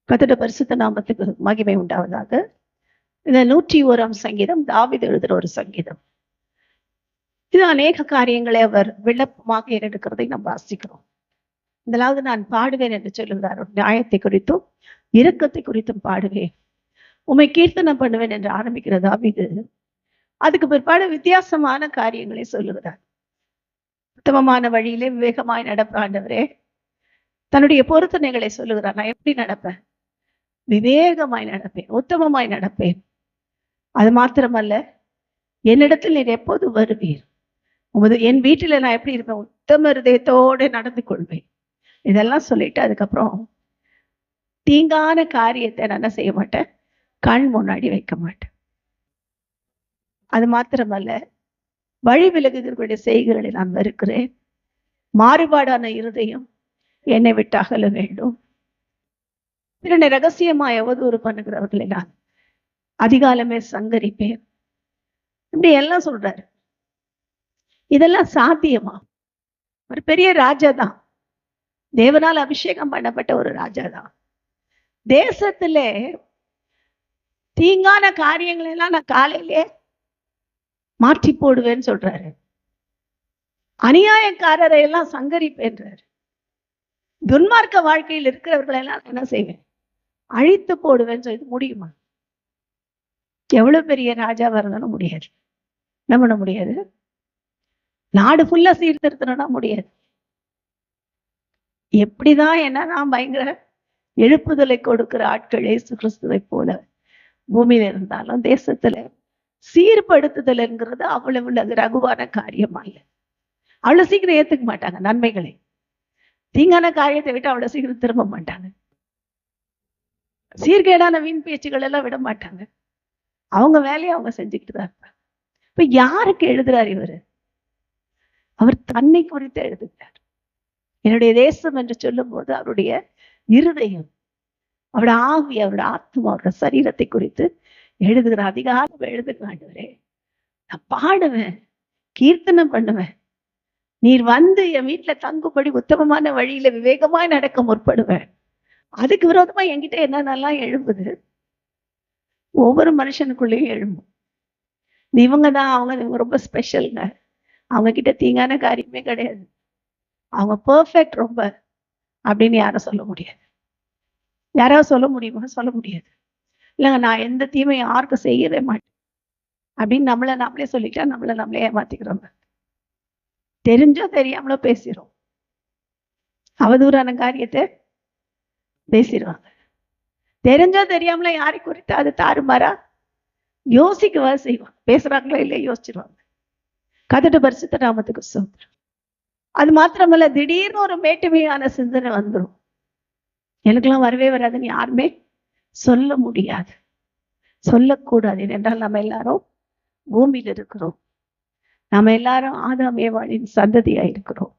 கர்த்தருடைய பரிசுத்த நாமத்துக்கு மகிமை உண்டாவதாக. இந்த 101ஆம் சங்கீதம் தாவீது எழுதுற ஒரு சங்கீதம். இது அநேக காரியங்களை அவர் விண்ணப்பமாக ஏறெடுக்கிறதை நாம் வாசிக்கிறோம். முதலாவது நான் பாடுவேன் என்று சொல்லுகிறார். நியாயத்தை குறித்தும் இரக்கத்தை குறித்தும் பாடுவேன், உம்மை கீர்த்தனம் பண்ணுவேன் என்று ஆரம்பிக்கிற தாவீது அதுக்கு பிற்பாடு வித்தியாசமான காரியங்களை சொல்லுகிறார். உத்தமமான வழியிலே விவேகமாய் நடப்ப ஆண்டவரே, தன்னுடைய பொருத்தனைகளை சொல்லுகிறார். நான் எப்படி நடப்பேன்? விவேகமாய் நடப்பேன், உத்தமமாய் நடப்பேன். அது மாத்திரமல்ல, என்னிடத்தில் நீர் எப்போது வருவீர், என் வீட்டில நான் எப்படி இருப்பேன், உத்தம இருதயத்தோடு நடந்து கொள்வேன். இதெல்லாம் சொல்லிட்டு அதுக்கப்புறம் தீங்கான காரியத்தை நான் என்ன செய்ய மாட்டேன், கண் முன்னாடி வைக்க மாட்டேன். அது மாத்திரமல்ல, வழி விலகுகளுடைய செய்கைகளை நான் வெறுக்கிறேன். மாறுபாடான இருதயம் என்னை விட்டு அகல வேண்டும். பிறனை ரகசியமாய் அவதூறு பண்ணுகிறவர்களை நான் அதிகாலமே சங்கரிப்பேன். இப்படி எல்லாம் சொல்றாரு. இதெல்லாம் சாத்தியமா? ஒரு பெரிய ராஜா தான், தேவனால் அபிஷேகம் பண்ணப்பட்ட ஒரு ராஜா தான். தேசத்திலே தீங்கான காரியங்களை எல்லாம் நான் காலையிலே மாற்றி போடுவேன்னு சொல்றாரு. அநியாயக்காரரை எல்லாம் சங்கரிப்பேன்றாரு. துன்மார்க்க வாழ்க்கையில் இருக்கிறவர்களை எல்லாம் என்ன செய்வேன், அழித்து போடுவேன்னு சொல்லி முடியுமா? எவ்வளவு பெரிய ராஜாவா இருந்தாலும் முடியாது. என்ன பண்ண முடியாது? நாடு ஃபுல்லா சீர்திருத்தணும்னா முடியாது. எப்படிதான் என்னதான் பயங்கர எழுப்புதலை கொடுக்கிற ஆட்கள் இயேசு கிறிஸ்துவை போல பூமியில இருந்தாலும் தேசத்துல சீர்படுத்துதல்ங்கிறது அவ்வளவு ரகுவான காரியமா இல்லை. அவ்வளவு சீக்கிரம் ஏத்துக்க மாட்டாங்க நன்மைகளை. தீங்கான காரியத்தை விட்டு அவ்வளவு சீக்கிரம் திரும்ப மாட்டாங்க. சீர்கேடான வீண் பேச்சுகள் எல்லாம் விட மாட்டாங்க. அவங்க வேலையை அவங்க செஞ்சுக்கிட்டு தான் இருப்பாங்க. இப்ப யாருக்கு எழுதுறாரு இவரு? அவர் தன்னை குறித்து எழுதுகிறார். என்னுடைய தேசம் என்று சொல்லும் போது அவருடைய இருதயம், அவருடைய ஆவி, அவருடைய ஆத்மா, அவருடைய சரீரத்தை குறித்து எழுதுகிற அதிகாரம் எழுதுகிறாண்டவரே. நான் பாடுவேன், கீர்த்தனம் பண்ணுவேன். நீர் வந்து என் வீட்டுல தங்கும்படி உத்தமமான வழியில விவேகமாய் நடக்க முற்படுவேன். அதுக்கு விரோதமா என்கிட்ட என்னென்னலாம் எழும்புது, ஒவ்வொரு மனுஷனுக்குள்ளேயும் எழும்பும். இவங்க தான் இவங்க ரொம்ப ஸ்பெஷல்ங்க, அவங்க கிட்ட தீங்கான காரியமே கிடையாது, அவங்க பெர்ஃபெக்ட் ரொம்ப அப்படின்னு யாரும் சொல்ல முடியாது. யாராவது சொல்ல முடியுமா? சொல்ல முடியாது. இல்லைங்க, நான் எந்த தீமையும் யாருக்கும் செய்யவே மாட்டேன் அப்படின்னு நம்மளே சொல்லிட்டா நம்மளே ஏமாத்திக்கிறோங்க. தெரிஞ்சோ தெரியாமலோ பேசிடும், அவதூறான காரியத்தை பேசிடுவாங்க. தெரிஞ்சோ தெரியாமல யாரை குறித்து அது தாறுமாறா யோசிக்கவா செய்வாங்க. பேசுறாங்களோ இல்லையா யோசிச்சிருவாங்க. கர்த்தருடைய பரிசுத்த நாமத்துக்கு ஸ்தோத்திரம். அது மாத்திரமல்ல, திடீர்னு ஒரு மேட்டுமையான சிந்தனை வந்துடும். எனக்கெல்லாம் வரவே வராதுன்னு யாருமே சொல்ல முடியாது, சொல்லக்கூடாது. என்றால் நம்ம எல்லாரும் பூமியில் இருக்கிறோம். நம்ம எல்லாரும் ஆதாம் ஏவாளின் சந்ததியா இருக்கிறோம்.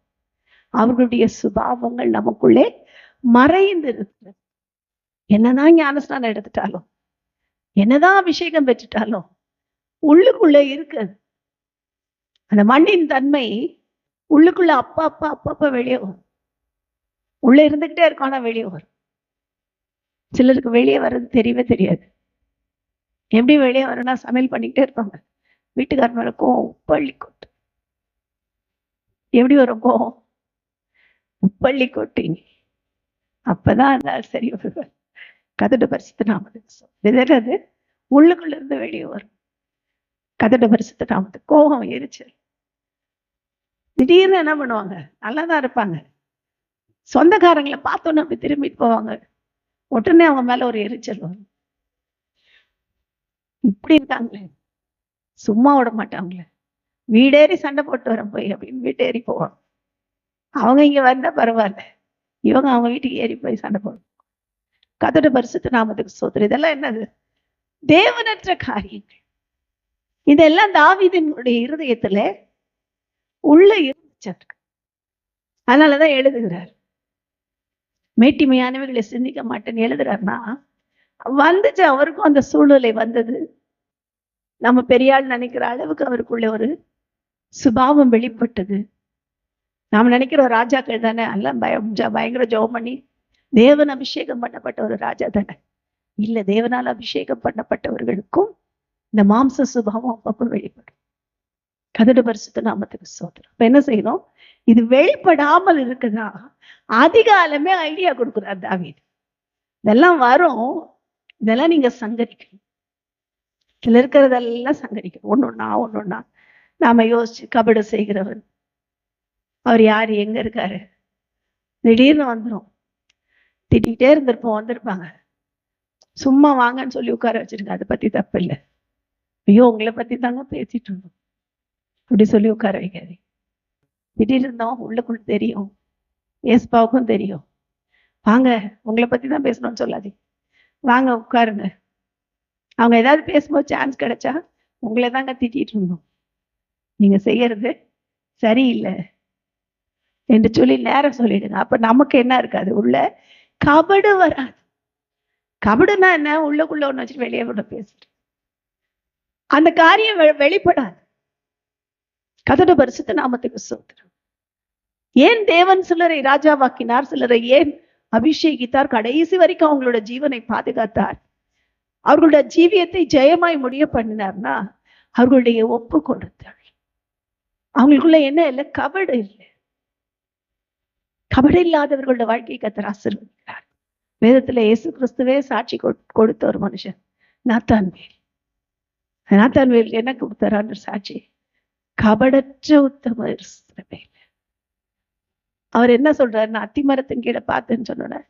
அவர்களுடைய சுபாவங்கள் நமக்குள்ளே மறைந்து இருக்கிறது. என்னதான் ஞானஸ்நானம் எடுத்துட்டாலும், என்னதான் அபிஷேகம் பெற்றுட்டாலும் உள்ளுக்குள்ளே இருக்குது. அந்த மண்ணின் தன்மை உள்ளுக்குள்ள அப்பப்ப வெளியே வரும். உள்ள இருந்துகிட்டே இருக்கும், ஆனா வெளியே வரும். சிலருக்கு வெளியே வர்றது தெரியவே தெரியாது. எப்படி வெளியே வரும்னா, சமையல் பண்ணிக்கிட்டே இருப்பாங்க, வீட்டுக்காரர் மேல கோவம் உப்பள்ளி கொட்டு. எப்படி வரும் கோவம்? உப்பள்ளி கொட்டி. அப்பதான் அந்த சரி வருவார். கர்த்தருடைய பரிசுத்த நாமத்துக்கு அது உள்ளுக்குள்ள இருந்து வெளியே வரும். கர்த்தருடைய பரிசுத்த நாமத்துக்கு கோபம், எரிச்சல். திடீர்னு என்ன பண்ணுவாங்க, நல்லாதான் இருப்பாங்க, சொந்தக்காரங்களை பார்த்தோன்னு அப்படி திரும்பிட்டு போவாங்க, உடனே அவங்க மேல ஒரு எரிச்சல் வரும். இப்படி இருக்காங்களே, சும்மா விட மாட்டாங்களே, வீடேறி சண்டை போட்டு வர போய் அப்படின்னு வீட்டேறி போவாங்க. அவங்க இங்க வந்தா பரவாயில்ல, இவங்க அவங்க வீட்டுக்கு ஏறி போய் சண்டை போடுவாங்க. கர்த்தருடைய பரிசுத்த நாமத்துக்கு ஸ்தோத்திரம். இதெல்லாம் என்னது? தேவனற்ற காரியங்கள். இதெல்லாம் தாவீதினுடைய இருதயத்துல உள்ள இருந்துச்சு. அதனாலதான் எழுதுகிறார். மேட்டிமையானவர்களை சிந்திக்க மாட்டேன்னு எழுதுறாருன்னா, வந்துச்சு, அவருக்கும் அந்த சூழ்நிலை வந்தது. நம்ம பெரியாள் நினைக்கிற அளவுக்கு அவருக்குள்ள ஒரு சுபாவம் வெளிப்பட்டது. நாம நினைக்கிற ராஜாக்கள் தானே எல்லாம் பயங்கர ஜெபம் பண்ணி தேவன் அபிஷேகம் பண்ணப்பட்ட ஒரு ராஜா தானே? இல்ல, தேவனால் அபிஷேகம் பண்ணப்பட்டவர்களுக்கும் இந்த மாம்ச சுபாவம் அப்பப்ப வெளிப்படும். கதடு பரிசுத்த நாமத்துக்கு ஸ்தோத்திரம். இப்ப என்ன செய்யணும்? இது வெளிப்படாமல் இருக்குதா அதிகாலமே ஐடியா கொடுக்குறார் தாவீது. இதெல்லாம் வரும், இதெல்லாம் நீங்க சங்கரிக்கணும். இதுல இருக்கிறதெல்லாம் சங்கரிக்கணும். ஒன்னொன்னா நாம யோசிச்சு கபடு செய்கிறவர் அவர் யாரு, எங்க இருக்காரு, திடீர்னு வந்துடும். திட்டிகிட்டே வந்திருப்பாங்க. சும்மா வாங்கன்னு சொல்லி உட்கார வச்சிருக்க, அதை பத்தி தப்பு இல்லை. ஐயோ உங்களை பத்தி தாங்க பேசிட்டு இருந்தோம் அப்படி சொல்லி உட்கார வைக்காது. திடீர்னு இருந்தோம் உள்ளுக்குள்ள தெரியும், ஏஸ்பாவுக்கும் தெரியும். வாங்க உங்களை பத்தி தான் பேசணும்னு சொல்லாது, வாங்க உட்காருங்க. அவங்க ஏதாவது பேசும்போது சான்ஸ் கிடைச்சா உங்களை தாங்க திட்டிட்டு இருந்தோம், நீங்க செய்யறது சரியில்லை என்று சொல்லி நேரம் சொல்லிடுங்க. அப்ப நமக்கு என்ன இருக்காது, உள்ள கபடு வராது. கபடுனா என்ன? உள்ளுக்குள்ள ஒண்ணு வச்சுட்டு வெளியே கூட பேசுறது, அந்த காரியம் வெளிப்படாது. கதடு பரிசுத்த நாமத்துக்கு ஸ்தோத்திரம். ஏன் தேவன் சிலரை ராஜாவாக்கினார், சிலரை ஏன் அபிஷேகித்தார், கடைசி வரைக்கும் அவங்களோட ஜீவனை பாதுகாத்தார், அவர்களுடைய ஜீவியத்தை ஜெயமாய் முடிய பண்ணினார்னா அவர்களுடைய ஒப்பு கொடுத்தாள். அவங்களுக்குள்ள என்ன இல்லை? கபடு இல்லை. கபடு இல்லாதவர்களுடைய வாழ்க்கையை கர்த்தர் ஆசீர்வதிக்கிறார். வேதத்துல இயேசு கிறிஸ்துவே சாட்சி கொடுத்த ஒரு மனுஷன் நாத்தான்வேல். நாத்தான்வேல் என்ன கொடுத்தாரான்னு சாட்சி? கபடற்ற உத்தம இஸ்ரவேல். அவர் என்ன சொல்றாரு? நான் அத்திமரத்தின் கீழே பார்த்தேன்னு சொன்ன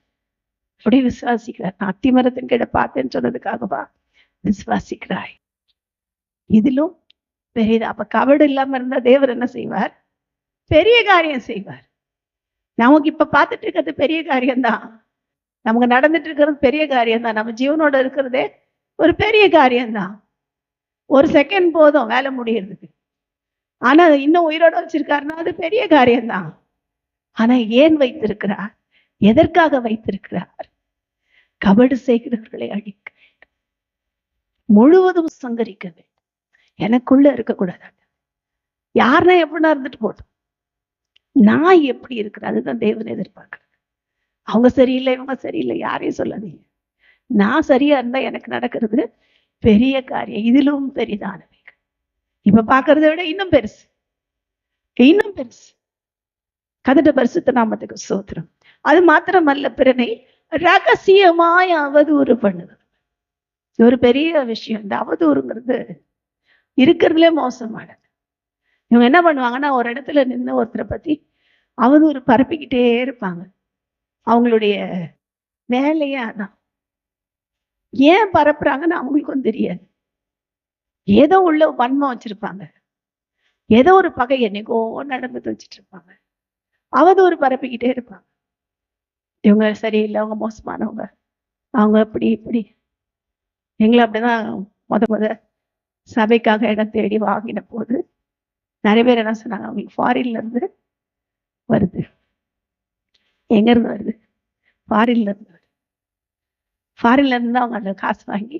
அப்படியே விசுவாசிக்கிறார். நான் அத்திமரத்தின் கீழே பார்த்தேன்னு சொன்னதுக்காகவா விசுவாசிக்கிறாய்? இதிலும் பெரியதா? அப்ப கபடு இல்லாம இருந்தா தேவர் என்ன செய்வார்? பெரிய காரியம் செய்வார். நமக்கு இப்ப பார்த்துட்டு இருக்கிறது பெரிய காரியம்தான், நமக்கு நடந்துட்டு இருக்கிறது பெரிய காரியம்தான், நம்ம ஜீவனோட இருக்கிறதே ஒரு பெரிய காரியம்தான். ஒரு செகண்ட் போதும் வேலை முடியறதுக்கு. ஆனா இன்னும் உயிரோட வச்சிருக்காருன்னா அது பெரிய காரியம்தான். ஆனா ஏன் வைத்திருக்கிறார்? எதற்காக வைத்திருக்கிறார்? கபடு செய்கிறவர்களை அழிக்க வேண்டும், முழுவதும் சங்கரிக்க வேண்டும். எனக்குள்ள இருக்கக்கூடாது. யாருன்னா எப்படின்னா இருந்துட்டு போட்டோம், நான் எப்படி இருக்கிறேன் அதுதான் தேவன் எதிர்பார்க்கிறது. அவங்க சரியில்லை, இவங்க சரியில்லை, யாரையும் சொல்லாதீங்க. நான் சரியா இருந்தா எனக்கு நடக்கிறது பெரிய காரியம், இதிலும் பெரிதானவை. இப்ப பாக்குறதை விட இன்னும் பெருசு, இன்னும் பெருசு. கதட பரிசுத்த நாமத்துக்கு ஸ்தோத்திரம். அது மாத்திரமல்ல, பிறனை ரகசியமாய் அவதூறு பண்ணுது. ஒரு பெரிய விஷயம். இந்த அவதூறுங்கிறது இருக்கிறதுலே மோசமானது. இவங்க என்ன பண்ணுவாங்கன்னா, ஒரு இடத்துல நின்று ஒருத்தரை பத்தி அவதூறு பரப்பிக்கிட்டே இருப்பாங்க. அவங்களுடைய வேலையே அதான். ஏன் பரப்புறாங்கன்னு அவங்களுக்கும் தெரியாது. ஏதோ உள்ள வன்மம் வச்சிருப்பாங்க, ஏதோ ஒரு பகை என்னைக்கோ நடந்து வச்சுட்டு இருப்பாங்க, அவதூறு பரப்பிக்கிட்டே இருப்பாங்க. இவங்க சரியில்லை, அவங்க மோசமானவங்க, அவங்க அப்படி இப்படி. எங்களை அப்படிதான் முத சபைக்காக இடம் தேடி வாங்கின போது நிறைய பேர் என்ன சொன்னாங்க, அவங்களுக்கு ஃபாரின்ல இருந்து வருது. எங்க இருந்து வருது? ஃபாரின்ல இருந்து வருது. ஃபாரின்ல இருந்து அவங்க அந்த காசு வாங்கி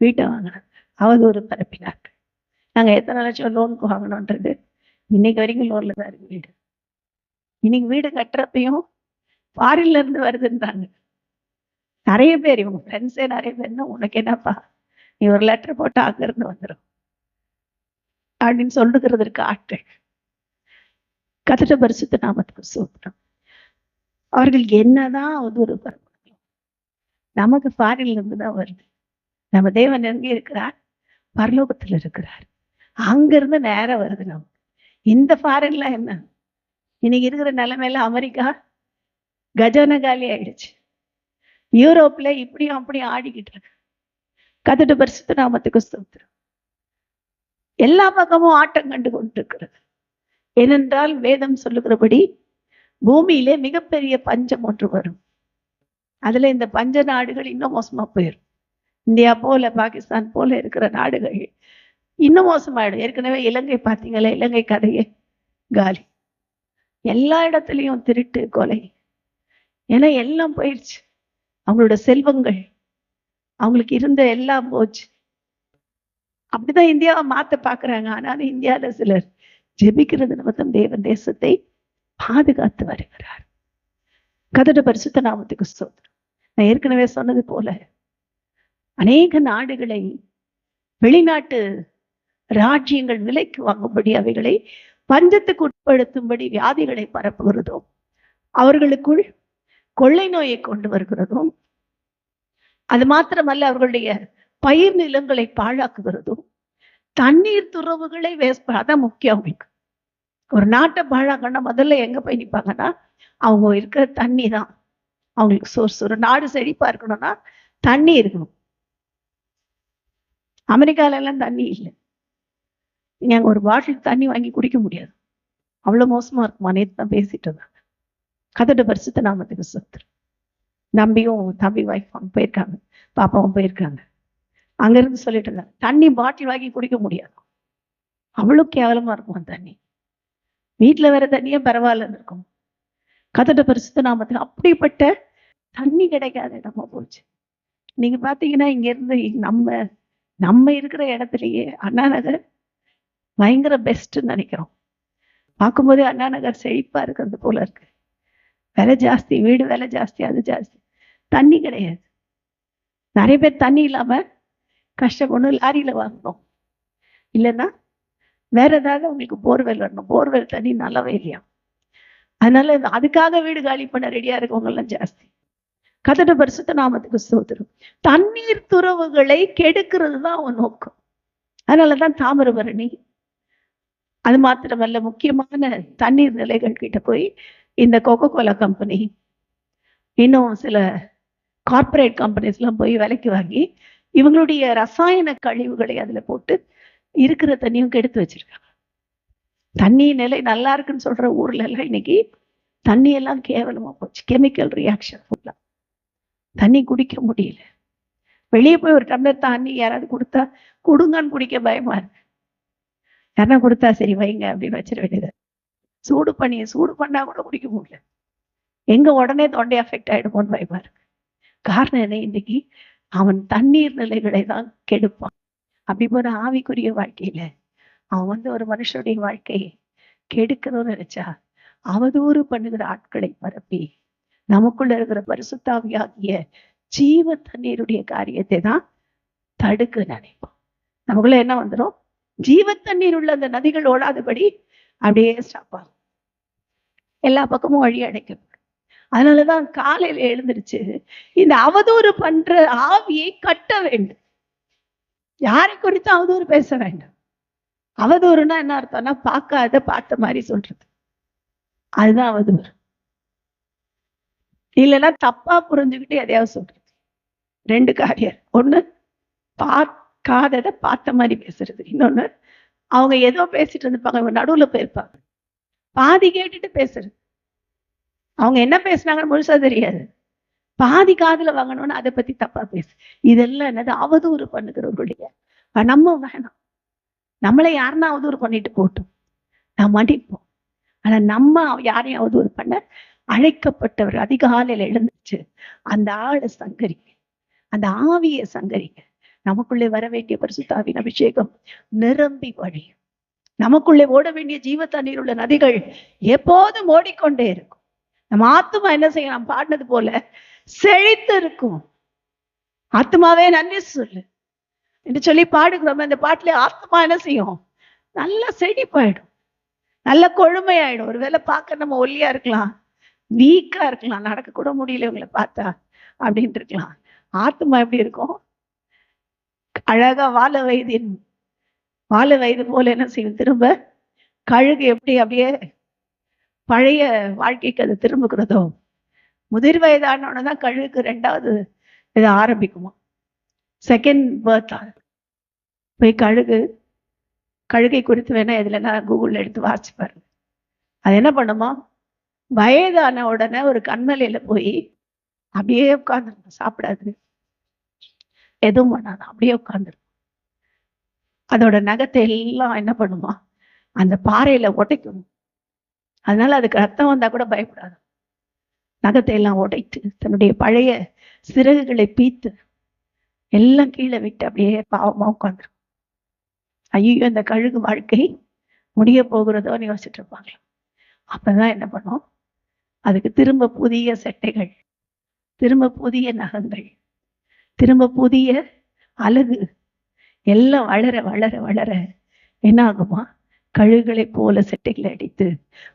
வீட்டை வாங்கினாங்க, அவதூறு பரப்பினாங்க. நாங்க எத்தனை லட்சம் லோனுக்கு வாங்கணுன்றது இன்னைக்கு வரைக்கும் லோன்ல தான் இருக்கு வீடு. இன்னைக்கு வீடு கட்டுறப்பையும் ஃபாரின்ல இருந்து வருதுன்றாங்க நிறைய பேர். இவங்க ஃப்ரெண்ட்ஸே நிறைய பேர்னா, உனக்கு என்னப்பா, நீ ஒரு லெட்டர் போட்டு அங்கிருந்து வந்துடும் அப்படின்னு சொல்லுகிறதுக்கு ஆட்கள். கதட பரிசுத்த நாமத்துக்கு ஸ்தோத்திரம். அவர்கள் என்னதான் அவதூறு பரப்பணும், நமக்கு ஃபாரின்ல இருந்து தான் வருது. நம்ம தேவன் எங்கே இருக்கிறார்? பரலோகத்துல இருக்கிறார். அங்கிருந்து நேரம் வருது நமக்கு. இந்த ஃபாரின்ல என்ன, இன்னைக்கு இருக்கிற நிலைமையில அமெரிக்கா கஜான காலி ஆயிடுச்சு, யூரோப்ல இப்படியும் அப்படியும் ஆடிக்கிட்டு இருக்கு. கதட பரிசுத்த நாமத்துக்கு ஸ்தோத்திரம். எல்லா பக்கமும் ஆட்டம் கண்டு கொண்டிருக்கிறது. ஏனென்றால் வேதம் சொல்லுகிறபடி பூமியிலே மிகப்பெரிய பஞ்சம் ஒன்று வரும். அதுல இந்த பஞ்ச நாடுகள் இன்னும் மோசமா போயிடும். இந்தியா போல பாகிஸ்தான் போல இருக்கிற நாடுகள் இன்னும் மோசமாயிடும். ஏற்கனவே இலங்கை பார்த்தீங்களா, இலங்கை கதையே காலி. எல்லா இடத்துலையும் திருட்டு, கொலை, ஏன்னா எல்லாம் போயிடுச்சு. அவங்களோட செல்வங்கள், அவங்களுக்கு இருந்த எல்லாம் போச்சு. அப்படிதான் இந்தியாவை மாத்த பாக்குறாங்க. ஆனாலும் இந்தியாவில சிலர் ஜெபிக்கிறது நிமித்தம் தேவன் தேசத்தை பாதுகாத்து வருகிறார். கர்த்தருடைய பரிசுத்த நாமத்துக்கு ஸ்தோத்திரம். நான் ஏற்கனவே சொன்னது போல அநேக நாடுகளை வெளிநாட்டு ராஜ்யங்கள் விலைக்கு வாங்கும்படி அவைகளை பஞ்சத்துக்கு உட்படுத்தும்படி வியாதிகளை பரப்புகிறதும், அவர்களுக்குள் கொள்ளை நோயை கொண்டு வருகிறதும், அது மாத்திரமல்ல அவர்களுடைய பயிர் நிலங்களை பாழாக்குகிறதும், தண்ணீர் துறவுகளை அதான் முக்கியம். அவங்களுக்கு ஒரு நாட்டை பாழாக்கணும்னா முதல்ல எங்க போய் நிற்பாங்கன்னா, அவங்க இருக்கிற தண்ணி தான் அவங்களுக்கு சோர்ஸ். ஒரு நாடு செழிப்பா இருக்கணும்னா தண்ணி இருக்கணும். அமெரிக்கால எல்லாம் தண்ணி இல்லை. நீங்க அங்க ஒரு பாட்டில் தண்ணி வாங்கி குடிக்க முடியாது, அவ்வளவு மோசமா இருக்குமா. நேற்று தான் பேசிட்டு இருந்தாங்க. கர்த்தருடைய பரிசுத்த நாமத்துக்கு ஸ்தோத்திரம். நம்பியும் தம்பி வைஃப் அவங்க போயிருக்காங்க, பாப்பாவும் போயிருக்காங்க. அங்க இருந்து சொல்லிட்டு இருந்தாங்க, தண்ணி பாட்டில் வாங்கி குடிக்க முடியாது, அவ்வளவு கேவலமா இருக்கும் தண்ணி. வீட்டுல வேற தண்ணியே பரவாயில்லன்னு இருக்கும். கர்த்தருடைய பரிசுத்த நாமத்துக்கு அப்படிப்பட்ட தண்ணி கிடைக்காத இடமா போச்சு. நீங்க பாத்தீங்கன்னா இங்க இருந்து நம்ம இருக்கிற இடத்துலயே அண்ணா நகர் பயங்கர பெஸ்ட்ன்னு நினைக்கிறோம். பார்க்கும்போதே அண்ணா நகர் செழிப்பா இருக்கிறது போல இருக்கு. விலை ஜாஸ்தி, வீடு விலை ஜாஸ்தி, அது ஜாஸ்தி, தண்ணி கிடையாது. நிறைய பேர் தண்ணி இல்லாம கஷ்டப்படணும், லாரியில வாங்கணும், இல்லைன்னா வேற ஏதாவது உங்களுக்கு போர்வெல் வரணும். போர்வெல் தண்ணி நல்லாவே இல்லையா, அதனால அதுக்காக வீடு காலி பண்ண ரெடியா இருக்கவங்க எல்லாம் ஜாஸ்தி. கர்த்தருடைய பரிசுத்த நாமத்துக்கு ஸ்தோத்திரம். தண்ணீர் துறவுகளை கெடுக்கிறது தான் அவன் நோக்கம். அதனாலதான் தாமிரபரணி, அது மாத்திரமல்ல முக்கியமான தண்ணீர் நிலைகள் கிட்ட போய் இந்த கோகோ கோலா கம்பெனி, இன்னும் சில கார்பரேட் கம்பெனிஸ் எல்லாம் போய் விலைக்கு வாங்கி இவங்களுடைய ரசாயன கழிவுகளை அதுல போட்டு இருக்கிற தண்ணியும் கெடுத்து வச்சிருக்காங்க. தண்ணி நிலை நல்லா இருக்குன்னு சொல்ற ஊர்ல எல்லாம் இன்னைக்கு தண்ணி எல்லாம் கேவலமா போச்சு. கெமிக்கல் ரியாக்ஷன், தண்ணி குடிக்க முடியல. வெளியே போய் ஒரு டம்ளர் தண்ணி யாராவது கொடுத்தா கொடுங்கன்னு குடிக்க பயமா இருக்கு. யாரா கொடுத்தா சரி வைங்க அப்படின்னு வச்சிட வேண்டியது. சூடு பண்ணா கூட குடிக்க முடியல. எங்க உடனே தொண்டை அஃபெக்ட் ஆயிடுமோன்னு பயமா இருக்கு. காரணம் என்ன? இன்னைக்கு அவன் தண்ணீர் நிலைகளை தான் கெடுப்பான். அப்படி போற ஆவிக்குரிய வாழ்க்கையில அவன் ஒரு மனுஷனுடைய வாழ்க்கையை கெடுக்கணும்னு நினைச்சா அவதூறு பண்ணுகிற ஆட்களை பரப்பி நமக்குள்ள இருக்கிற பரிசுத்தாவியாகிய ஜீவ தண்ணீருடைய காரியத்தை தான் தடுக்க நினைப்போம். நமக்குள்ள என்ன வந்துடும்? ஜீவ தண்ணீர் உள்ள அந்த நதிகள் ஓடாதபடி அப்படியே ஸ்டாப் ஆகும், எல்லா பக்கமும் வழி அடைக்கப்படும். அதனாலதான் காலையில எழுந்திருச்சு இந்த அவதூறு பண்ற ஆவியை கட்ட வேண்டும். யாரை குறித்து அவதூறு பேச வேண்டும். அவதூறுனா என்ன அர்த்தம்னா பார்க்காத பார்த்த மாதிரி சொல்றது, அதுதான் அவதூறு. இல்லைன்னா தப்பா புரிஞ்சுக்கிட்டு எதையாவது சொல்றது. ரெண்டு காரியம். ஒண்ணு பார்க்காததை பார்த்த மாதிரி பேசுறது, இன்னொன்னு அவங்க ஏதோ பேசிட்டு இருந்திருப்பாங்க, நடுவுல போயிருப்பாங்க, பாதி கேட்டுட்டு பேசுறது. அவங்க என்ன பேசுனாங்கன்னு முழுசா தெரியாது, பாதி காதுல வாங்கணும்னு அதை பத்தி தப்பா பேசு. இதெல்லாம் என்னது? அவதூறு பண்ணுகிறவர்களுடைய. நம்ம வேணாம், நம்மளை யாருன்னா அவதூறு பண்ணிட்டு போட்டோம், நான் மன்னிப்போம். ஆனா நம்ம யாரையும் அவதூறு பண்ண அழைக்கப்பட்டவர். அதிகாலையில எழுந்துச்சு அந்த ஆளை சங்கரிங்க, அந்த ஆவியை சங்கரிங்க. நமக்குள்ளே வர வேண்டிய பரிசுத்தாவின் அபிஷேகம் நிரம்பி வழியும். நமக்குள்ளே ஓட வேண்டிய ஜீவ தண்ணீர் உள்ள நதிகள் எப்போதும் ஓடிக்கொண்டே இருக்கும். நம்ம ஆத்மா என்ன செய்யும்? நாம் பாடினது போல செழித்து இருக்கும். ஆத்மாவே நன்றி சொல்லு என்று சொல்லி பாடுகிறோம். இந்த பாட்டுல ஆத்மா என்ன செய்யும்? நல்லா செழிப்பாயிடும், நல்ல கொழுமையாயிடும். ஒருவேளை பார்க்க நம்ம ஒல்லியா இருக்கலாம், வீக்கா இருக்கலாம், நடக்க கூட முடியல இவங்களை பார்த்தா அப்படின்ட்டு இருக்கலாம். ஆத்மா எப்படி இருக்கும்? அழகா வாழ வயது போல என்ன செய்யும்? திரும்ப கழுகு எப்படி அப்படியே பழைய வாழ்க்கைக்கு அது திரும்புகிறதோ, முதிர் வயதானோடதான் கழுகுக்கு ரெண்டாவது இதை ஆரம்பிக்குமா, செகண்ட் பர்த். போய் கழுகை குறித்து வேணா இதுலன்னா கூகுள்ல எடுத்து வாசிச்சு பாருங்க. அது என்ன பண்ணுமா? வயதான உடனே ஒரு கண்மலையில போய் அப்படியே உட்கார்ந்துருக்கும், சாப்பிடாது, எதுவும் பண்ணாது, அப்படியே உட்கார்ந்துருக்கும். அதோட நகத்தை எல்லாம் என்ன பண்ணுமா? அந்த பாறையில உடைக்கணும். அதனால அதுக்கு ரத்தம் வந்தா கூட பயப்படாது. நகத்தை எல்லாம் உடைத்து தன்னுடைய பழைய சிறகுகளை பீத்து எல்லாம் கீழே விட்டு அப்படியே பாவமா உட்காந்துரும். ஐயோ, இந்த கழுகு வாழ்க்கை முடிய போகிறதோன்னு யோசிச்சுட்டு இருப்பாங்க. அப்பதான் என்ன பண்ணும்? அதுக்கு திரும்ப புதிய சட்டைகள், திரும்ப புதிய நகங்கள், திரும்ப புதிய அழகு எல்லாம் வளர வளர வளர என்ன ஆகுமா? கழுகுகளை போல செட்டைகளை அடித்து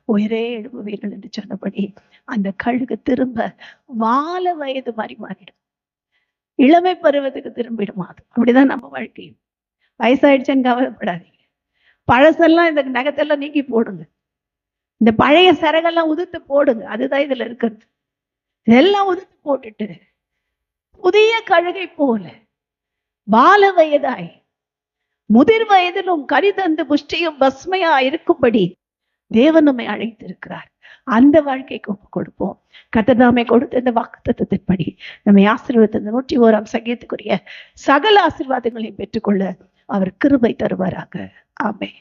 உயிரே எழுப்புவீர்கள் என்று சொன்னபடி அந்த கழுகு திரும்ப வால வயது மாதிரி மாறிடும். இளமை பருவத்துக்கு திரும்பிடுமா? அது அப்படிதான் நம்ம வாழ்க்கையும். வயசாயிடுச்சுன்னு கவலைப்படாதீங்க. பழசெல்லாம் இந்த நகத்தெல்லாம் நீக்கி போடுங்க. இந்த பழைய சரகெல்லாம் உதுத்து போடுங்க. அதுதான் இதுல இருக்கிறது. இதெல்லாம் உதுத்து போட்டுட்டு புதிய கழுகை போல பால வயதாய் முதிர் வயதிலும் கரிதந்து புஷ்டியும் பஸ்மையா இருக்கும்படி தேவன் நம்மை அழைத்திருக்கிறார். அந்த வாழ்க்கைக்கு ஒப்பு கொடுப்போம். கர்த்தர் நாமே கொடுத்த இந்த வாக்குத்தத்தத்தின்படி நம்மை ஆசீர்வதித்த இந்த 101ஆம் சங்கீதத்துக்குரிய சகல ஆசீர்வாதங்களையும் பெற்றுக்கொள்ள அவர் கிருபை தருவாராக. ஆமென்.